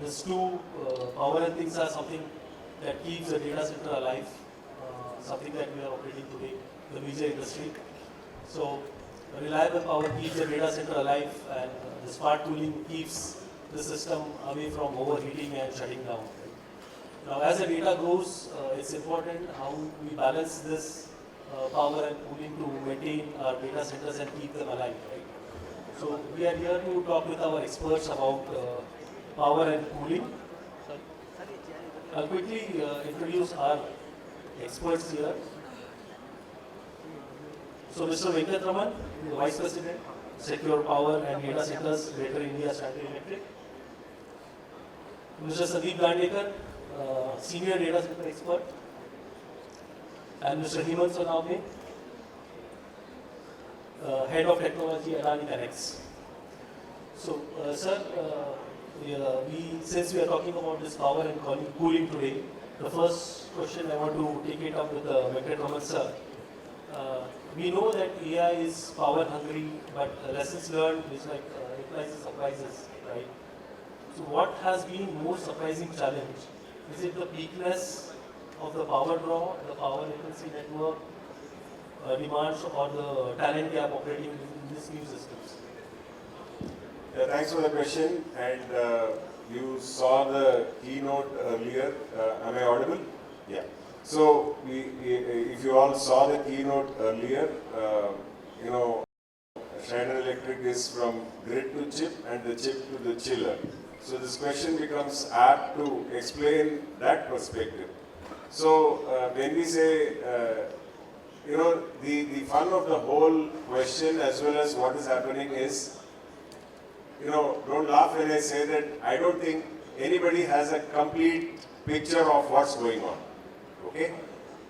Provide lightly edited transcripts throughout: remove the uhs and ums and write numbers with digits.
These two power and things are something that keeps the data center alive, something that we are operating today, the media industry. So reliable power keeps the data center alive, and the smart cooling keeps the system away from overheating and shutting down. Now, as the data grows, it's important how we balance this power and cooling to maintain our data centers and keep them alive. Right? So we are here to talk with our experts about power and cooling. I'll quickly introduce our experts here. So Mr. Venkatraman, the Vice President, Secure Power and Data Centers, Greater India Schneider Electric. Mr. Sandeep Dandekar, Senior Data Center Expert. And Mr. Hemant, Sonawane, Head of Technology, AdaniConnex. So, sir, since we are talking about this power and cooling today, the first question I want to take it up with Venkatraman, sir. We know that AI is power hungry, but lessons learned is like replies and surprises, right? So what has been most surprising challenge? Is it the weakness of the power draw, the power latency network demands, or the talent gap operating in these new systems? Yeah, thanks for the question. And you saw the keynote earlier. Am I audible? Yeah. So, if you all saw the keynote earlier, Schneider Electric is from grid to chip and the chip to the chiller. So, this question becomes apt to explain that perspective. So, when we say, the fun of the whole question as well as what is happening is, don't laugh when I say that I don't think anybody has a complete picture of what's going on. Okay?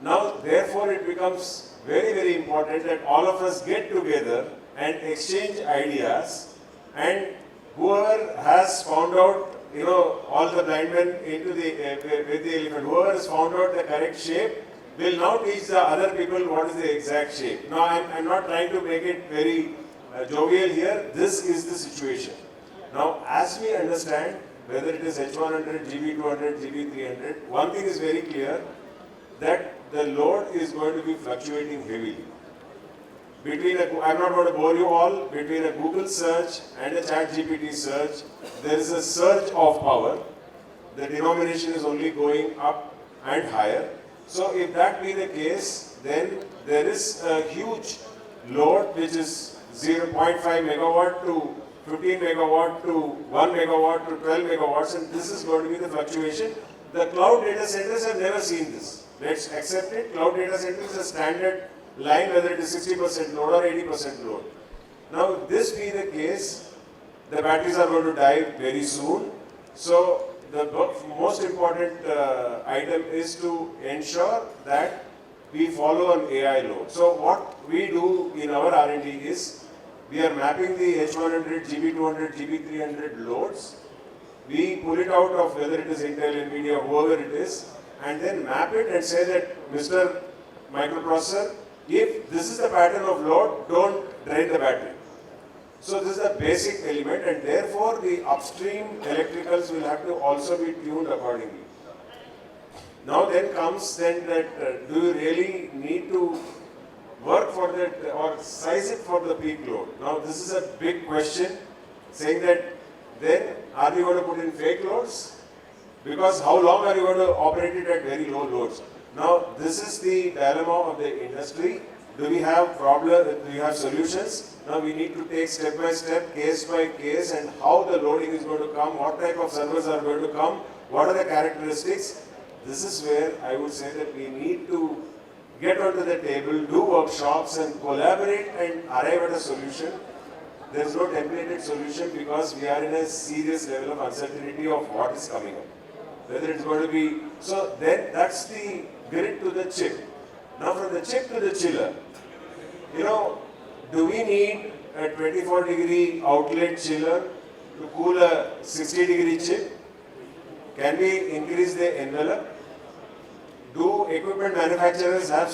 Now, therefore, it becomes very, very important that all of us get together and exchange ideas, and whoever has found out, all the blind men into with the elephant, whoever has found out the correct shape will now teach the other people what is the exact shape. Now, I'm not trying to make it very jovial here. This is the situation. Now, as we understand, whether it is H100, GB200, GB300, one thing is very clear, that the load is going to be fluctuating heavily. I'm not going to bore you all, between a Google search and a ChatGPT search, there is a surge of power. The denomination is only going up and higher. So if that be the case, then there is a huge load which is 0.5 megawatt to 15 megawatt to 1 megawatt to 12 megawatts, and this is going to be the fluctuation. The cloud data centers have never seen this. Let's accept it. Cloud data centers is a standard line, whether it is 60% load or 80% load. Now, this be the case, the batteries are going to die very soon. So, the most important item is to ensure that we follow an AI load. So, what we do in our R&D is, we are mapping the H100, GB200, GB300 loads. We pull it out of whether it is Intel, NVIDIA, whoever it is, and then map it and say that, Mr. Microprocessor, if this is the pattern of load, don't drain the battery. So this is the basic element, and therefore the upstream electricals will have to also be tuned accordingly. Now then comes then that do you really need to work for that or size it for the peak load? Now this is a big question, saying that then are we going to put in fake loads? Because how long are you going to operate it at very low loads? Now this is the dilemma of the industry. Do we have problems? Do we have solutions? Now we need to take step by step, case by case, and how the loading is going to come, what type of servers are going to come, what are the characteristics. This is where I would say that we need to get onto the table, do workshops and collaborate and arrive at a solution. There is no templated solution because we are in a serious level of uncertainty of what is coming up. Whether it's going to be, so then that's the grid to the chip. Now from the chip to the chiller, do we need a 24-degree outlet chiller to cool a 60-degree chip? Can we increase the envelope? Do equipment manufacturers have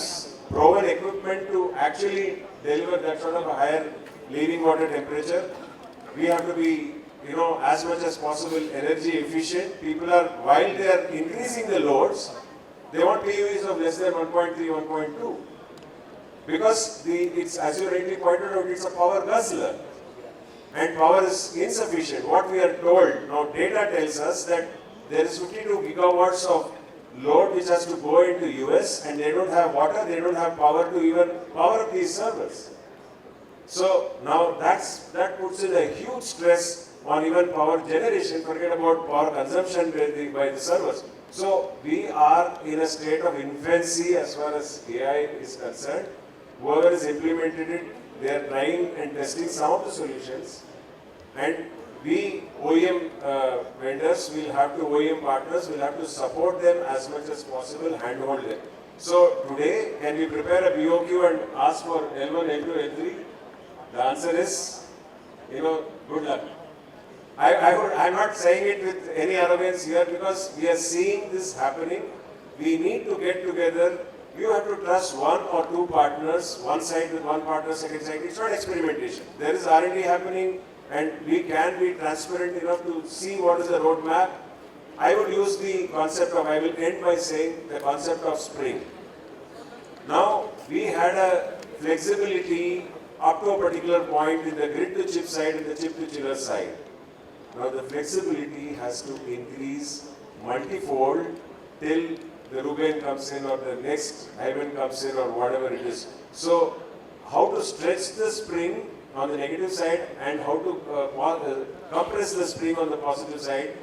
proven equipment to actually deliver that sort of a higher leaving water temperature? We have to be as much as possible energy efficient. People are, while they are increasing the loads, they want PUEs of less than 1.3, 1.2. Because it's, as you rightly pointed out, it's a power guzzler. And power is insufficient. What we are told, now data tells us that there is 52 gigawatts of load which has to go into US, and they don't have water, they don't have power to even power up these servers. So now that puts in a huge stress on even power generation, forget about power consumption by the servers. So we are in a state of infancy as far as AI is concerned. Whoever has implemented it, they are trying and testing some of the solutions. And we, OEM vendors, will have to, OEM partners, will have to support them as much as possible, handhold them. So today, can we prepare a BOQ and ask for L1, L2, L3? The answer is, good luck. I'm not saying it with any arrogance here, because we are seeing this happening. We need to get together. You have to trust one or two partners, one side with one partner, second side. It's not experimentation. There is R&D happening, and we can be transparent enough to see what is the roadmap. I would use the concept of, I will end by saying the concept of spring. Now, we had a flexibility up to a particular point in the grid to chip side and the chip to chiller side. Now the flexibility has to increase multifold till the Ruben comes in or the next Hemant comes in or whatever it is. So how to stretch the spring on the negative side and how to compress the spring on the positive side,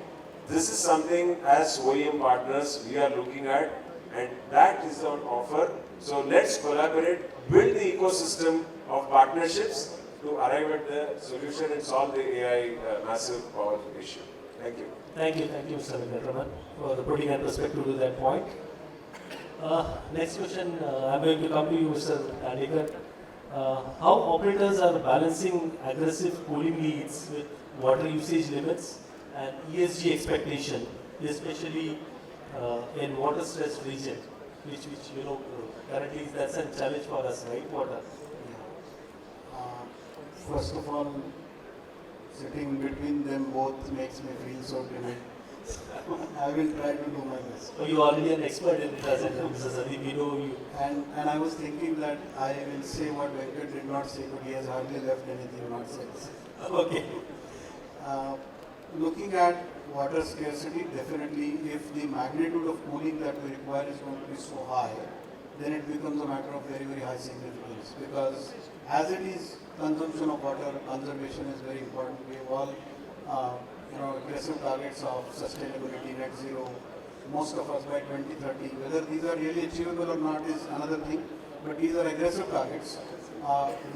this is something as OEM partners we are looking at, and that is on offer. So let's collaborate, build the ecosystem of partnerships to arrive at the solution and solve the AI massive power issue. Thank you. Thank you, Mr. Venkatraman, for putting a perspective to that point. Next question, I'm going to come to you, Mr. Dandekar. How operators are balancing aggressive cooling needs with water usage limits and ESG expectation, especially in water-stressed region, which currently that's a challenge for us, right? Water. First of all, sitting between them both makes me feel so timid. I will try to do my best. So you are already an expert in data center, Mr. Sandeep. We know you. And I was thinking that I will say what Venkat did not say, but he has hardly left anything not said. Okay. Looking at water scarcity, definitely if the magnitude of cooling that we require is going to be so high, then it becomes a matter of very, very high significance. Because as it is, consumption of water, conservation is very important. We have all aggressive targets of sustainability, net zero, most of us by 2030. Whether these are really achievable or not is another thing, but these are aggressive targets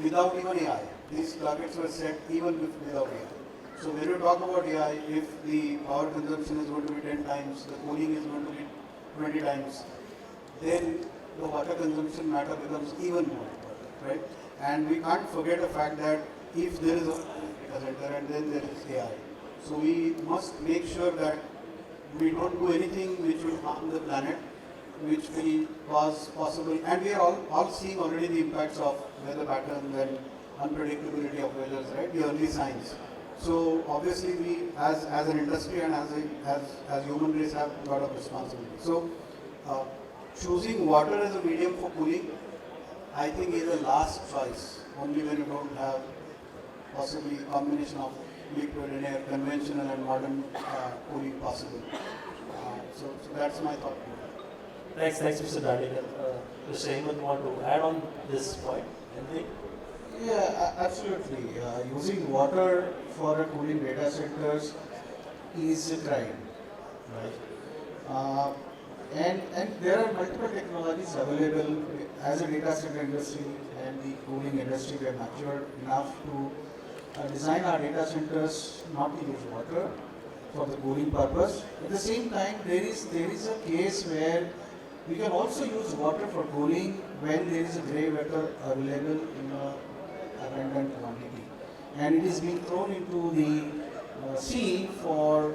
without even AI. These targets were set even without AI. So when you talk about AI, if the power consumption is going to be 10 times, the cooling is going to be 20 times, then the water consumption matter becomes even more important, right? And we can't forget the fact that if there is a data center and then there is AI, so we must make sure that we don't do anything which will harm the planet, which will cause possible, and we are all seeing already the impacts of weather patterns and unpredictability of weather, right? The early signs. So obviously we, as an industry and as human race, have a lot of responsibility. So choosing water as a medium for cooling, I think, is a last choice. Only when you don't have possibly a combination of liquid and air, conventional and modern cooling possible. So that's my thought. Thanks, Mr. Dandekar. Mr. Hemant, want to add on this point? Anything? Yeah, absolutely. Using water for a cooling data centers is a crime, right? And there are multiple technologies available as a data center industry and the cooling industry. We are mature enough to design our data centers not to use water for the cooling purpose. At the same time, there is a case where we can also use water for cooling when there is a grey water available in a abundant quantity, and it is being thrown into the sea for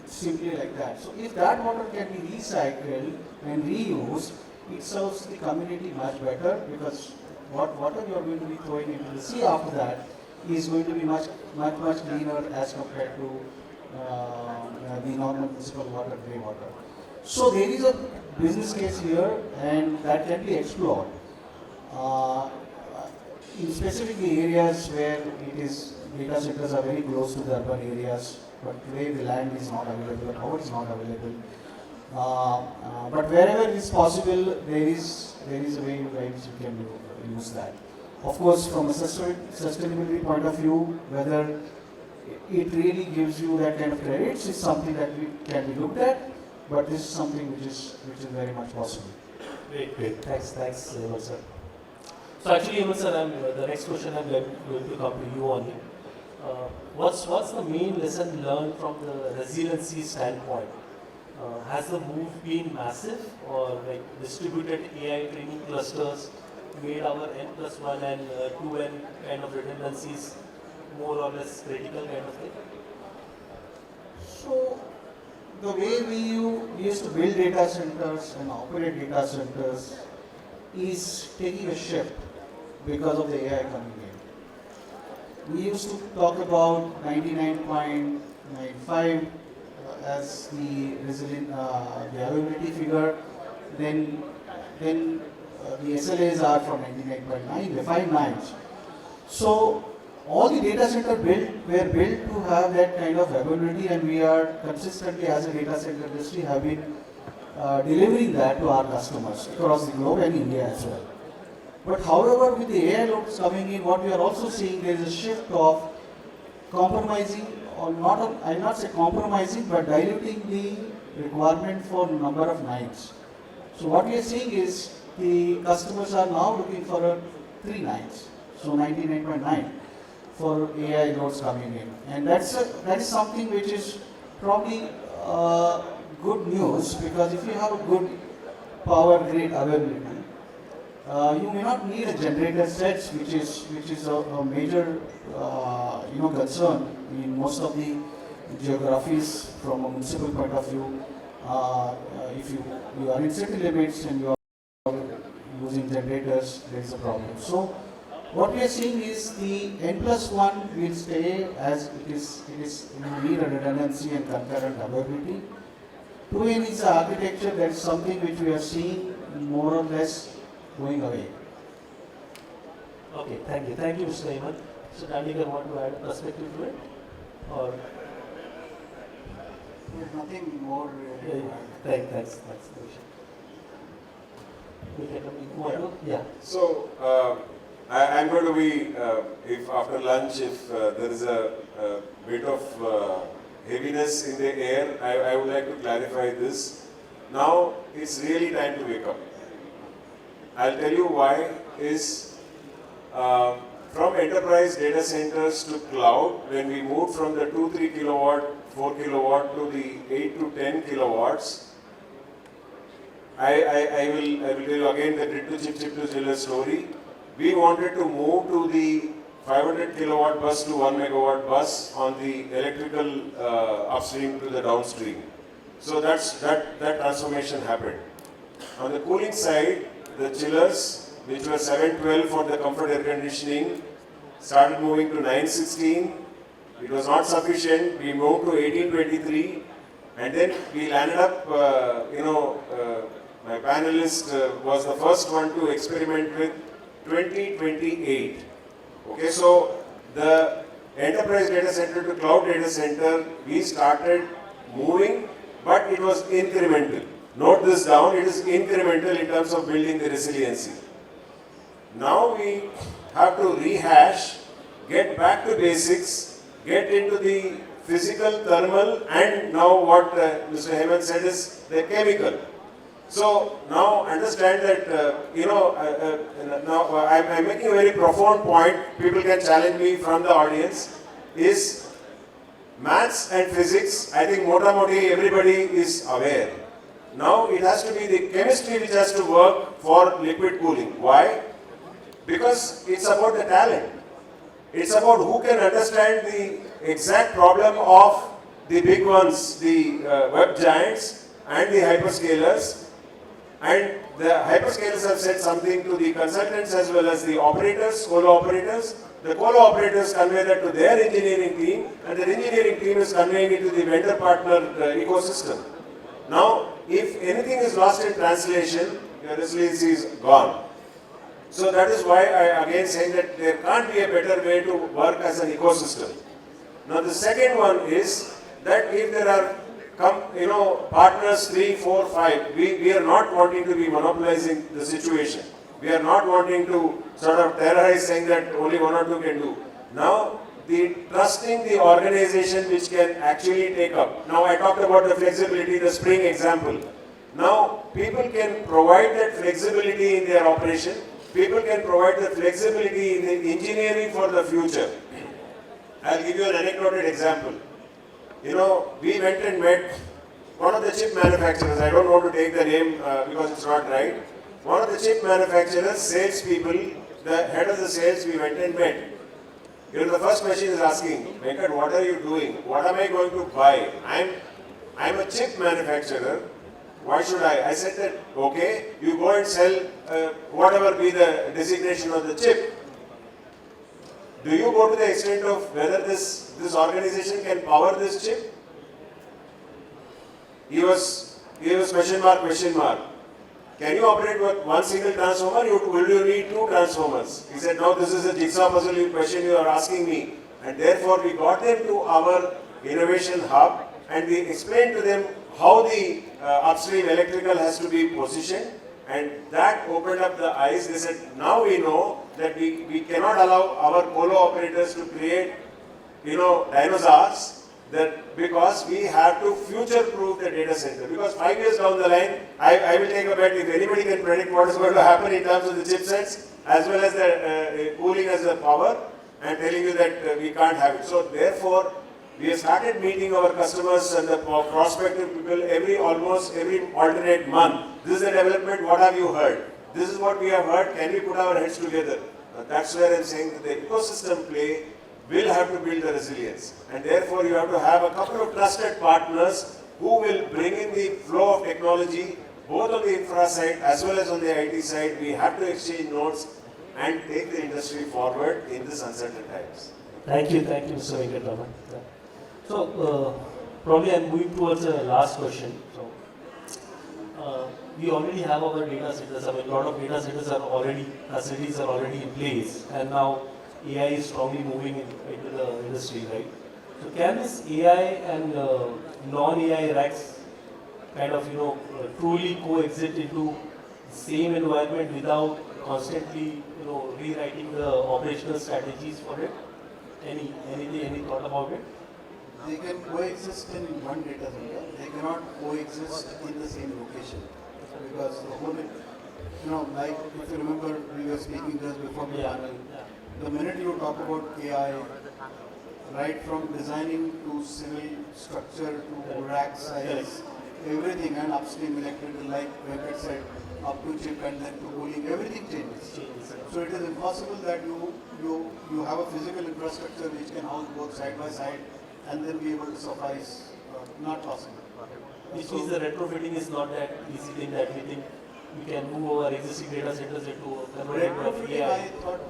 simply like that. So if that water can be recycled and reused, it serves the community much better, because what water you are going to be throwing into the sea after that is going to be much much cleaner as compared to the normal municipal water, grey water. So there is a business case here, and that can be explored uh, in specific areas where it is data centers are very close to the urban areas, but today the land is not available, power is not available. But wherever it is possible, there is a way by which you can use that. Of course, from a sustainability point of view, whether it really gives you that kind of credits is something that can be looked at, but this is something which is very much possible. Great. Thanks, Hemant sir. So actually, Hemant sir, the next question I'm going to come to you only. What's the main lesson learned from the resiliency standpoint? Has the move been massive, or like distributed AI training clusters made our N+1 and 2N kind of redundancies more or less critical kind of thing? So the way we used to build data centers and operate data centers is taking a shift because of the AI coming in. We used to talk about 99.95 as the availability figure, then the SLAs are from 99.9, the 5 nines. So all the data centers were built to have that kind of availability, and we are consistently as a data center industry have been delivering that to our customers across the globe and India as well. But however, with the AI loads coming in, what we are also seeing, there is a shift of compromising, or I'll not say compromising, but diluting the requirement for number of nines. So what we are seeing is the customers are now looking for 3 nines, so 99.9 for AI loads coming in, and that is something which is probably good news, because if you have a good power grid availability, you may not need a generator sets, which is a major concern in most of the geographies from a municipal point of view. If you are in city limits and you are using generators, there is a problem. So what we are seeing is the N+1 will stay as it is. You need a redundancy and concurrent availability. 2N is the architecture, that is something which we are seeing more or less going away. Okay, thank you, Mr. Hemant. So Dandekar, want to add a perspective to it, or? There's nothing more. Thanks. Yeah. So, I'm going to be, if after lunch, if there is a bit of heaviness in the air, I would like to clarify this. Now, it's really time to wake up. I'll tell you why is from enterprise data centers to cloud, when we moved from the 2-3 kilowatt, 4 kilowatt to the 8 to 10 kilowatts, I will tell you again the grid to chip to chiller story. We wanted to move to the 500 kilowatt bus to 1 megawatt bus on the electrical upstream to the downstream. So that transformation happened. On the cooling side, the chillers, which were 712 for the comfort air conditioning, started moving to 916. It was not sufficient. We moved to 1823, and then we landed up, my panelist was the first one to experiment with 2028. Okay, so the enterprise data center to cloud data center, we started moving, but it was incremental. Note this down, it is incremental in terms of building the resiliency. Now we have to rehash, get back to basics, get into the physical, thermal, and now what Mr. Hemant said is the chemical. So now understand that, now I'm making a very profound point, people can challenge me from the audience, is maths and physics, I think mota-moti everybody is aware. Now it has to be the chemistry which has to work for liquid cooling. Why? Because it's about the talent. It's about who can understand the exact problem of the big ones, the web giants and the hyperscalers. And the hyperscalers have said something to the consultants as well as the operators, colo operators, the colo operators convey that to their engineering team, and their engineering team is conveying it to the vendor partner ecosystem. Now, if anything is lost in translation, your resiliency is gone. So that is why I again saying that there can't be a better way to work as an ecosystem. Now the second one is that if there are partners 3, 4, 5, we are not wanting to be monopolizing the situation. We are not wanting to sort of terrorize saying that only one or two can do. Now trusting the organization which can actually take up. Now I talked about the flexibility, the spring example. Now people can provide that flexibility in their operation. People can provide the flexibility in the engineering for the future. I'll give you an anecdotal example. We went and met one of the chip manufacturers. I don't want to take the name because it's not right. One of the chip manufacturers, salespeople, the head of the sales, we went and met. The first question is asking, Venkat, what are you doing? What am I going to buy? I'm a chip manufacturer. Why should I? I said that, okay, you go and sell whatever be the designation of the chip. Do you go to the extent of whether this organization can power this chip? He was question mark. Can you operate with one single transformer? Will you need two transformers? He said, no, this is a jigsaw puzzle question you are asking me. And therefore we got them to our innovation hub and we explained to them how the upstream electrical has to be positioned, and that opened up the eyes. They said, now we know that we cannot allow our colo operators to create, dinosaurs, that because we have to future-proof the data center. Because 5 years down the line, I will take a bet if anybody can predict what is going to happen in terms of the chipsets, as well as the cooling as the power, and telling you that we can't have it. So therefore, we have started meeting our customers and the prospective people almost every alternate month. This is the development, what have you heard? This is what we have heard, can we put our heads together? That's where I'm saying that the ecosystem play will have to build the resilience. And therefore you have to have a couple of trusted partners who will bring in the flow of technology, both on the infra side as well as on the IT side. We have to exchange notes and take the industry forward in this uncertain times. Thank you, Mr. Venkatraman. So, probably I'm moving towards the last question. So, we already have our data centers. I mean, a lot of data centers are already, facilities are already in place, and now AI is strongly moving into the industry, right? So, can this AI and non-AI racks kind of, truly coexist into the same environment without constantly, rewriting the operational strategies for it? Any thought about it? They can coexist in one data center. They cannot coexist in the same location. Because the whole, like if you remember, we were speaking just before the panel. The minute you talk about AI, right from designing to civil structure to rack size, everything, and upstream electrical, like Venkat said, up to chip and then to cooling, everything changes. So it is impossible that you have a physical infrastructure which can house both side by side and then be able to suffice. Not possible. Which means the retrofitting is not that easy thing that we think we can move our existing data centers into retrofitting, I thought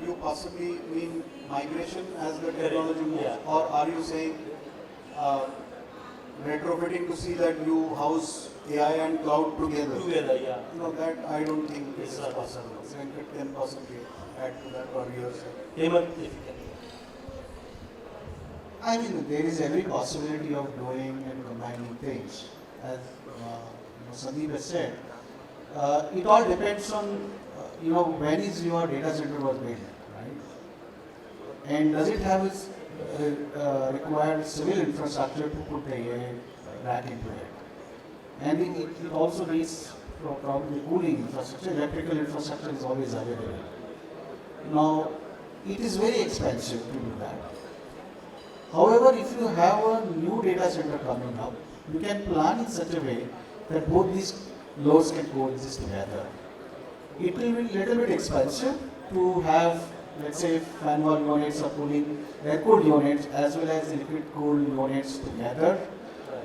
you possibly mean migration as the technology moves, or are you saying retrofitting to see that you house AI and cloud together? Together, yeah. No, that I don't think is possible. Venkat can possibly add to that or yourself. Hemant, if you can. I mean, there is every possibility of doing and combining things. As Sandeep has said, it all depends on, when is your data center was built, right? And does it have its required civil infrastructure to put the AI rack into it? And it also needs probably cooling infrastructure. Electrical infrastructure is always available. Now, it is very expensive to do that. However, if you have a new data center coming up, you can plan in such a way that both these loads can coexist together. It will be a little bit expensive to have, let's say, fan wall units or cooling air-cooled units as well as liquid-cooled units together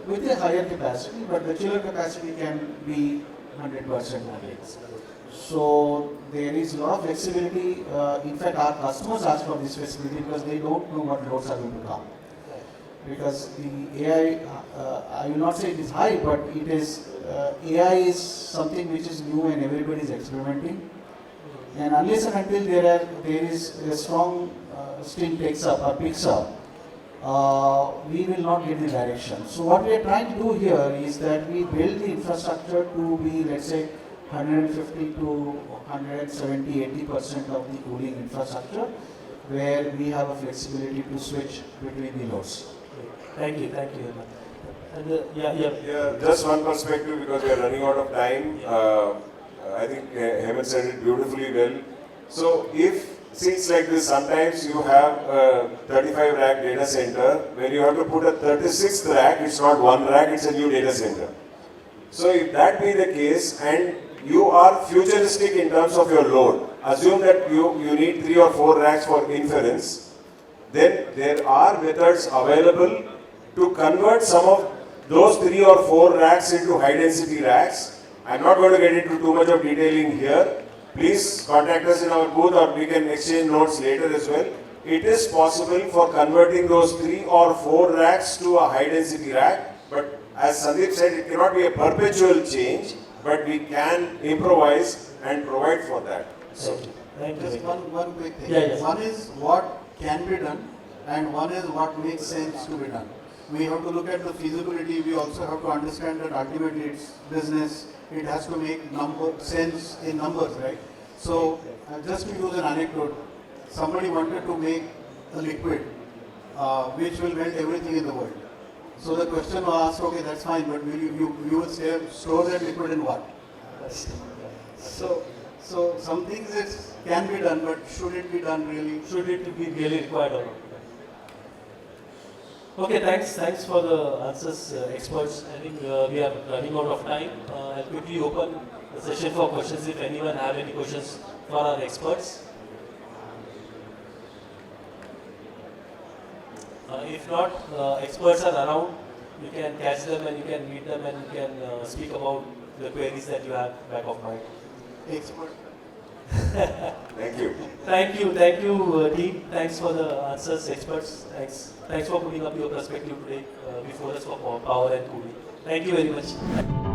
with a higher capacity, but the chiller capacity can be 100% only. So there is a lot of flexibility. In fact, our customers ask for this flexibility because they don't know what loads are going to come. Because the AI, I will not say it is high, but it is AI is something which is new and everybody is experimenting. And unless and until there is a strong stream takes up or picks up, we will not get the direction. So what we are trying to do here is that we build the infrastructure to be, let's say, 150 to 170, 80% of the cooling infrastructure, where we have a flexibility to switch between the loads. Thank you, Hemant. And Yeah, just one perspective because we are running out of time. I think Hemant said it beautifully well. So if scenes like this, sometimes you have a 35 rack data center where you have to put a 36th rack, it's not one rack, it's a new data center. So if that be the case and you are futuristic in terms of your load, assume that you need 3 or 4 racks for inference, then there are methods available to convert some of those 3 or 4 racks into high density racks. I'm not going to get into too much of detailing here. Please contact us in our booth or we can exchange notes later as well. It is possible for converting those 3 or 4 racks to a high density rack, but as Sandeep said, it cannot be a perpetual change, but we can improvise and provide for that. so, thank you. Just one quick thing. Yeah, yes. One is what can be done and one is what makes sense to be done. We have to look at the feasibility. We also have to understand that ultimately it's business. It has to make sense in numbers, right? So just to use an anecdote, somebody wanted to make a liquid which will melt everything in the world. So the question was asked, okay, that's fine, but you will store that liquid in what? So some things can be done, but should it be done really? Should it be really required or not? Okay, thanks for the answers, experts. I think we are running out of time. I'll quickly open the session for questions if anyone have any questions for our experts. If not, experts are around. You can catch them and you can meet them and you can speak about the queries that you have back of mind. Expert. Thank you. Thank you, team. Thanks for the answers, experts. Thanks for putting up your perspective today before us for power and cooling. Thank you very much.